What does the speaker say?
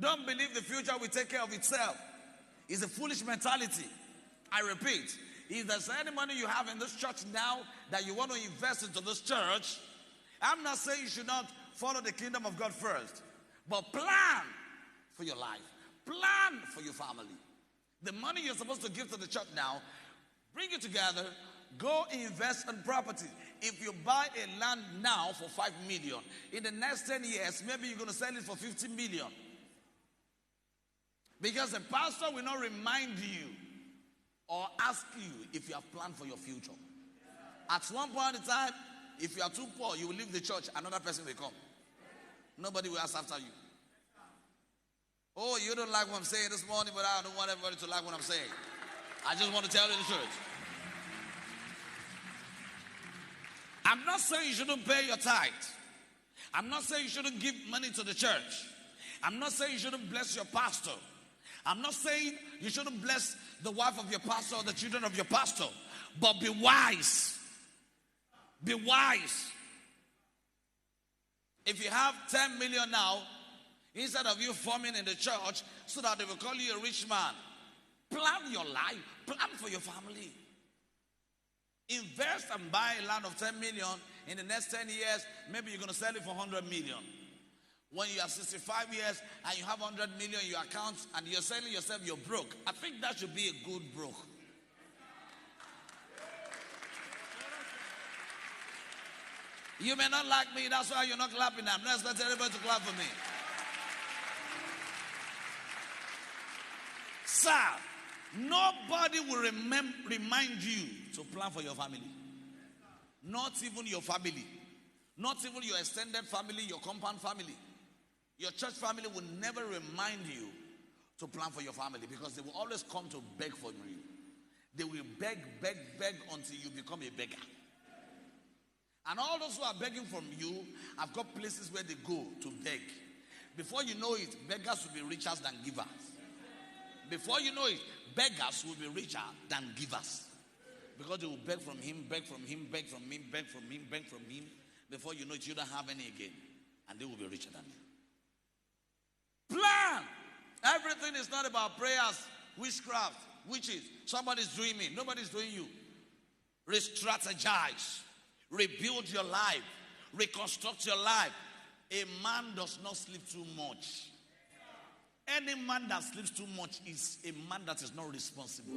Don't believe the future will take care of itself. It's a foolish mentality. I repeat, if there's any money you have in this church now that you want to invest into this church, I'm not saying you should not follow the kingdom of God first, but plan for your life. Plan for your family. The money you're supposed to give to the church now, bring it together, go invest in property. If you buy a land now for 5 million, in the next 10 years, maybe you're going to sell it for 50 million. Because the pastor will not remind you or ask you if you have planned for your future. At one point in time, if you are too poor, you will leave the church, another person will come. Nobody will ask after you. Oh, you don't like what I'm saying this morning, but I don't want everybody to like what I'm saying. I just want to tell you the truth. I'm not saying you shouldn't pay your tithe. I'm not saying you shouldn't give money to the church. I'm not saying you shouldn't bless your pastor. I'm not saying you shouldn't bless the wife of your pastor or the children of your pastor. But be wise. Be wise. If you have 10 million now, instead of you forming in the church so that they will call you a rich man, plan your life. Plan for your family. Invest and buy a land of 10 million. In the next 10 years, maybe you're going to sell it for 100 million. When you are 65 years and you have 100 million in your account and you're selling yourself, you're broke. I think that should be a good broke. You may not like me, that's why you're not clapping. I'm not expecting everybody to clap for me. Sir, nobody will remind you to plan for your family. Not even your family. Not even your extended family, your compound family. Your church family will never remind you to plan for your family because they will always come to beg for you. They will beg until you become a beggar. And all those who are begging from you have got places where they go to beg. Before you know it, beggars will be richer than givers. Before you know it, beggars will be richer than givers. Because they will beg from him, beg from him, beg from him, beg from him, beg from him. Before you know it, you don't have any again. And they will be richer than you. Plan. Everything is not about prayers, witchcraft, witches. Somebody's doing me. Nobody's doing you. Re-strategize. Rebuild your life. Reconstruct your life. A man does not sleep too much. Any man that sleeps too much is a man that is not responsible.